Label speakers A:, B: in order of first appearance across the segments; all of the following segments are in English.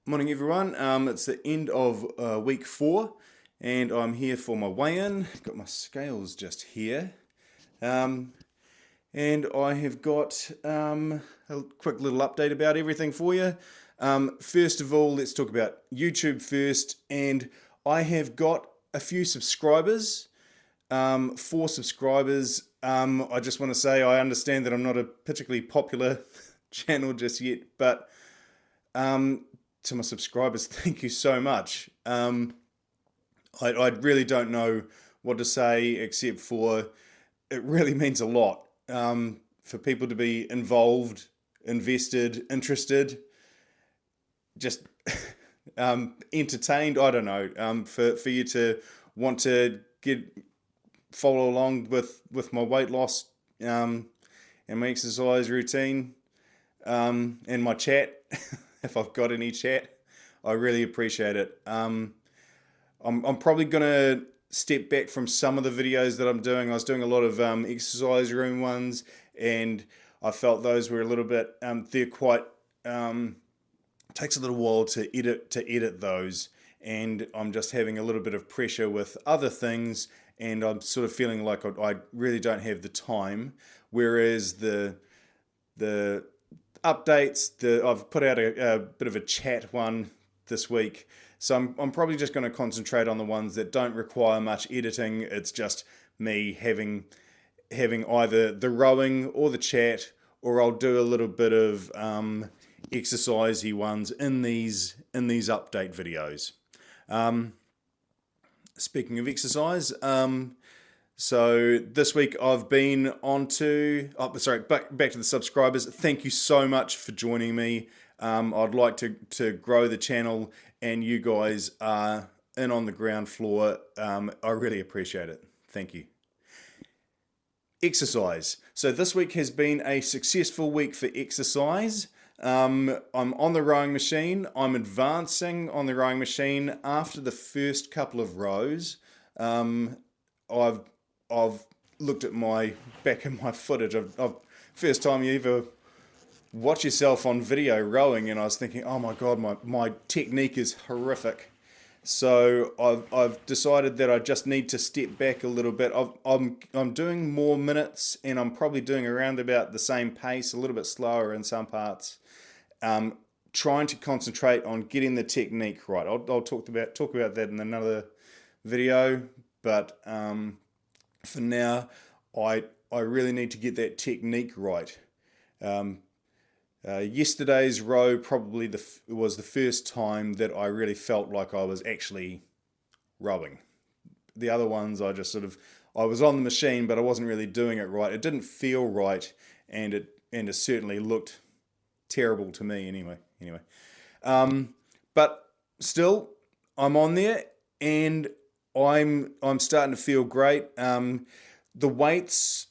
A: Morning everyone, it's the end of week 4 and I'm here for my weigh-in. Got my scales just here, um, and I have got a quick little update about everything for you. First of all, let's talk about YouTube first, and I have got a few subscribers, 4 subscribers. I just want to say I understand that I'm not a particularly popular channel just yet, but to my subscribers, thank you so much. I really don't know what to say except for it really means a lot for people to be involved, invested, interested, just entertained. I don't know. For you to want to follow along with my weight loss and my exercise routine and my chat, if I've got any chat, I really appreciate it. I'm probably gonna step back from some of the videos that I'm doing. I was doing a lot of exercise room ones, and I felt those were a little bit. They're quite. Takes a little while to edit those, and I'm just having a little bit of pressure with other things, and I'm sort of feeling like I really don't have the time. Whereas the updates, I've put out a bit of a chat one this week. So I'm probably just going to concentrate on the ones that don't require much editing. It's just me having either the rowing or the chat, or I'll do a little bit of exercisey ones in these update videos. Speaking of exercise, so this week I've been on to, back to the subscribers. Thank you so much for joining me. I'd like to grow the channel, and you guys are in on the ground floor. I really appreciate it. Thank you. Exercise. So this week has been a successful week for exercise. I'm on the rowing machine. I'm advancing on the rowing machine after the first couple of rows. I've looked at my back of my footage. First time you ever watch yourself on video rowing, and I was thinking, oh my god, my technique is horrific. So I've decided that I just need to step back a little bit. I'm doing more minutes, and I'm probably doing around about the same pace, a little bit slower in some parts. Trying to concentrate on getting the technique right. I'll talk about that in another video, but for now, I really need to get that technique right. Yesterday's row probably was the first time that I really felt like I was actually rowing. The other ones I just I was on the machine, but I wasn't really doing it right. It didn't feel right, and it certainly looked terrible to me anyway. But still, I'm on there, and I'm starting to feel great. The weights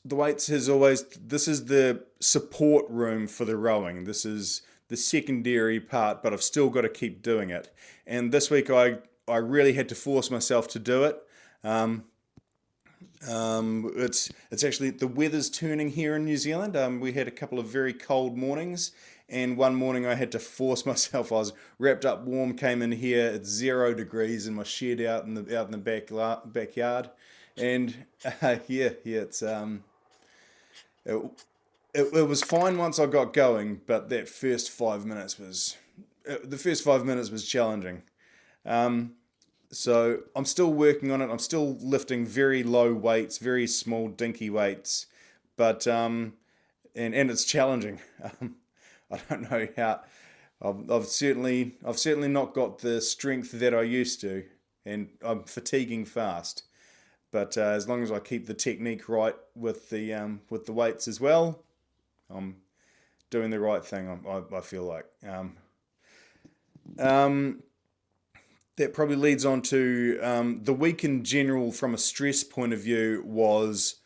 A: has always, this is the support room for the rowing. This is the secondary part, but I've still got to keep doing it. And this week I really had to force myself to do it. It's actually, the weather's turning here in New Zealand. We had a couple of very cold mornings, and one morning I had to force myself. I was wrapped up warm, came in here, it's 0 degrees in my shed out in the backyard, and it's it, it was fine once I got going, but that first 5 minutes was the first 5 minutes was challenging. So I'm still working on it. I'm still lifting very low weights, very small, dinky weights, but and it's challenging. I don't know how. I've certainly not got the strength that I used to, and I'm fatiguing fast. But as long as I keep the technique right with the weights as well, I'm doing the right thing. I feel like. That probably leads on to the week in general from a stress point of view was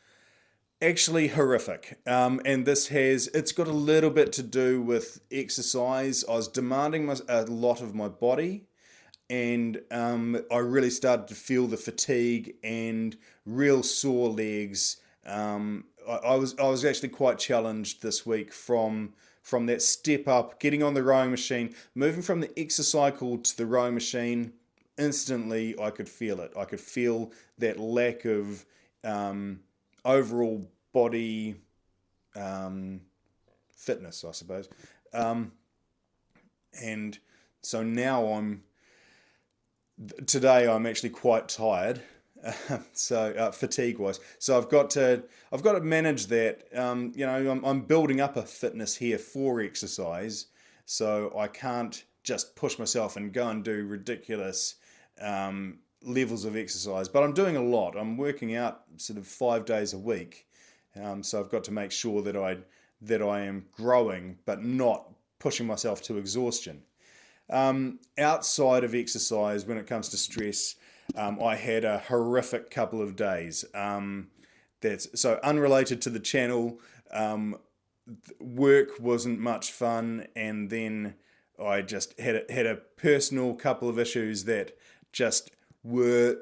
A: actually horrific. And it's got a little bit to do with exercise. I was demanding a lot of my body, and I really started to feel the fatigue and real sore legs. I was actually quite challenged this week from from that step up, getting on the rowing machine, moving from the exercycle to the rowing machine, instantly I could feel it. I could feel that lack of overall body fitness, I suppose. And so now today I'm actually quite tired. So fatigue wise, so I've got to manage that. I'm building up a fitness here for exercise, so I can't just push myself and go and do ridiculous levels of exercise. But I'm doing a lot. I'm working out sort of 5 days a week, so I've got to make sure that I am growing, but not pushing myself to exhaustion. Outside of exercise, when it comes to stress, I had a horrific couple of days. That's so unrelated to the channel. Work wasn't much fun, and then I just had a personal couple of issues that just were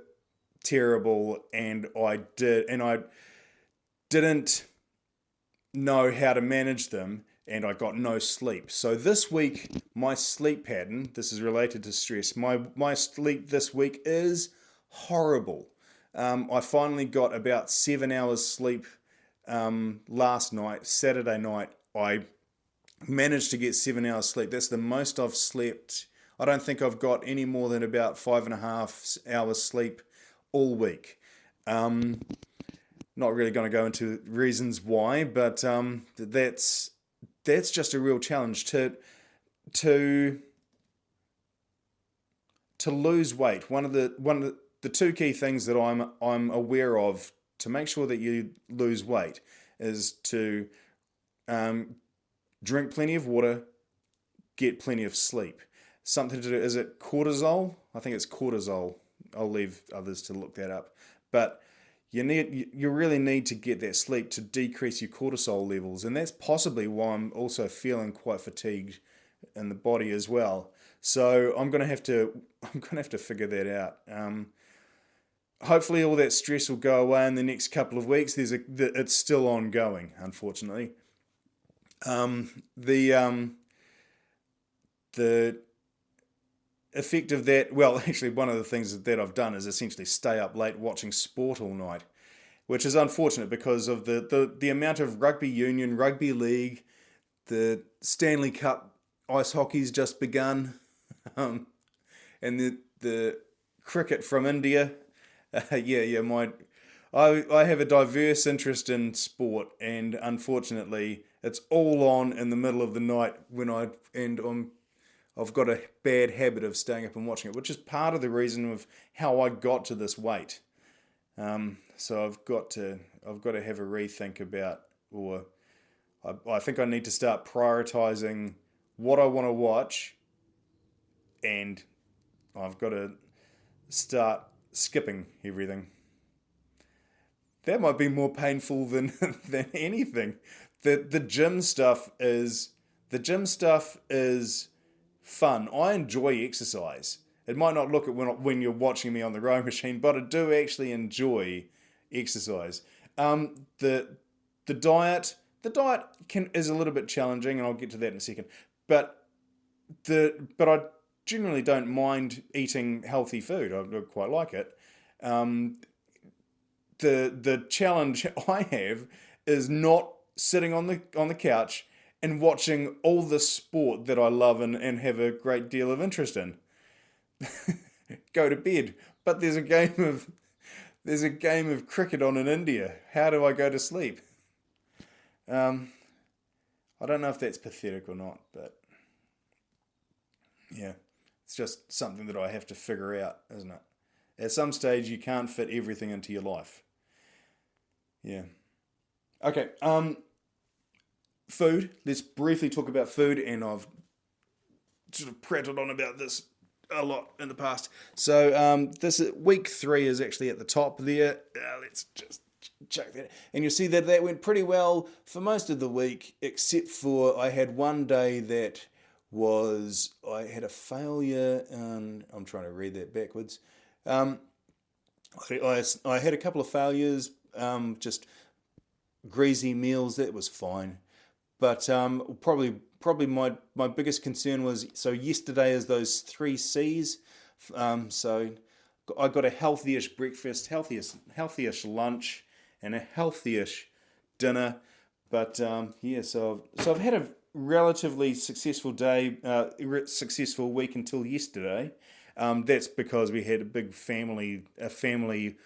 A: terrible, and I didn't know how to manage them, and I got no sleep. So this week, my sleep pattern, this is related to stress, my sleep this week is horrible. I finally got about 7 hours sleep last night, Saturday night. I managed to get 7 hours sleep. That's the most I've slept. I don't think I've got any more than about 5.5 hours sleep all week. Not really going to go into reasons why, but that's just a real challenge to lose weight. One of the two key things that I'm aware of to make sure that you lose weight is to drink plenty of water, get plenty of sleep. Something to do, is it cortisol? I think it's cortisol. I'll leave others to look that up. But you really need to get that sleep to decrease your cortisol levels, and that's possibly why I'm also feeling quite fatigued in the body as well. So I'm gonna have to figure that out. Hopefully all that stress will go away in the next couple of weeks. It's still ongoing, unfortunately. The effect of that, well, actually one of the things that I've done is essentially stay up late watching sport all night, which is unfortunate because of the amount of rugby union, rugby league, the Stanley Cup ice hockey's just begun, and the cricket from India. I have a diverse interest in sport, and unfortunately it's all on in the middle of the night I've got a bad habit of staying up and watching it, which is part of the reason of how I got to this weight. So I've got to have a rethink about, or I think I need to start prioritizing what I want to watch, and I've got to start skipping everything. That might be more painful than than anything. The gym stuff is fun. I enjoy exercise. It might not look at when you're watching me on the rowing machine, but I do actually enjoy exercise. The diet is a little bit challenging, and I'll get to that in a second. But I generally don't mind eating healthy food. I quite like it. The challenge I have is not sitting on the couch and watching all the sport that I love and have a great deal of interest in. Go to bed. But there's a game of cricket on in India. How do I go to sleep? I don't know if that's pathetic or not, but yeah, it's just something that I have to figure out, isn't it? At some stage, you can't fit everything into your life. Yeah. Okay. Food. Let's briefly talk about food, and I've sort of prattled on about this a lot in the past. So this week 3 is actually at the top there. Let's just check that, and you'll see that went pretty well for most of the week, except for I had one day that I had a failure, and I'm trying to read that backwards. I had a couple of failures, just greasy meals. That was fine. But probably my biggest concern was, so yesterday is those three C's. So I got a healthy-ish breakfast, healthy-ish lunch, and a healthy-ish dinner. But yeah, so I've had a relatively successful day, successful week until yesterday. That's because we had a family.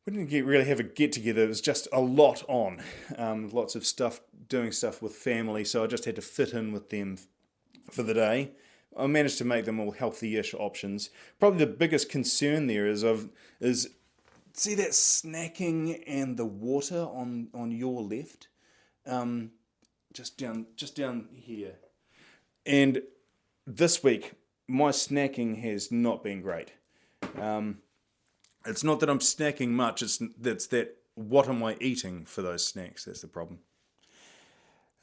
A: We didn't really have a get together. It was just a lot on, lots of stuff, doing stuff with family. So I just had to fit in with them for the day. I managed to make them all healthy-ish options. Probably the biggest concern there is see that snacking and the water on your left, um, just down here. And this week, my snacking has not been great. Um, it's not that I'm snacking much. It's that what am I eating for those snacks? That's the problem.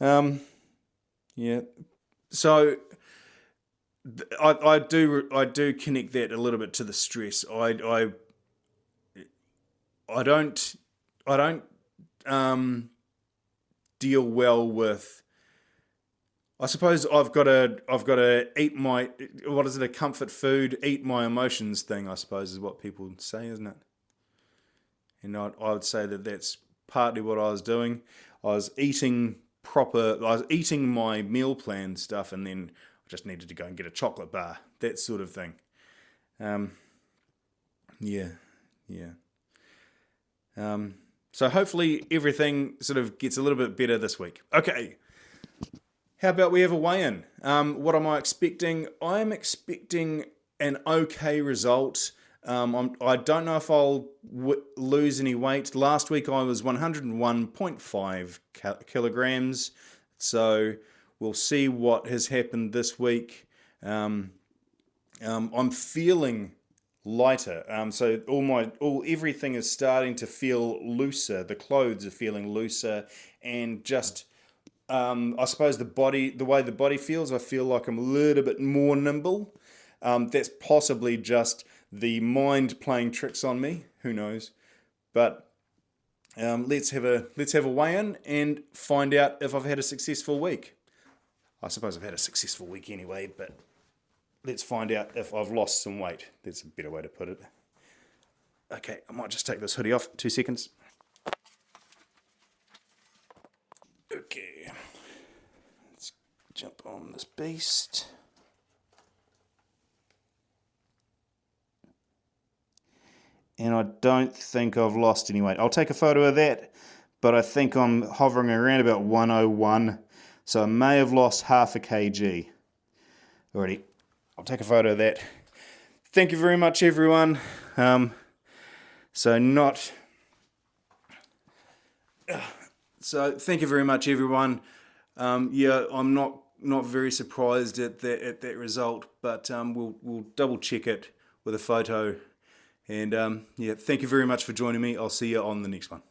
A: Um, yeah. So I do connect that a little bit to the stress. I don't I don't um, deal well with. I suppose I've got to eat my, what is it, a comfort food, eat my emotions thing. I suppose is what people say, isn't it? And I would say that that's partly what I was doing. I was eating I was eating my meal plan stuff, and then I just needed to go and get a chocolate bar, that sort of thing. Um, yeah, yeah. So hopefully everything sort of gets a little bit better this week. Okay, how about we have a weigh-in? What am I expecting? I'm expecting an okay result. I don't know if I'll lose any weight. Last week I was 101.5 kilograms, so we'll see what has happened this week. Um, I'm feeling lighter. So everything is starting to feel looser. The clothes are feeling looser, and just I suppose the way the body feels, I feel like I'm a little bit more nimble. That's possibly just the mind playing tricks on me. Who knows? But let's have a weigh in and find out if I've had a successful week. I suppose I've had a successful week anyway, but let's find out if I've lost some weight. That's a better way to put it. Okay, I might just take this hoodie off. 2 seconds. Okay, let's jump on this beast. And I don't think I've lost any weight. I'll take a photo of that, but I think I'm hovering around about 101, so I may have lost half a kg already. I'll take a photo of that. Thank you very much, everyone. So not. So thank you very much, everyone. Yeah, I'm not very surprised at that result, but we'll double check it with a photo. And yeah, thank you very much for joining me. I'll see you on the next one.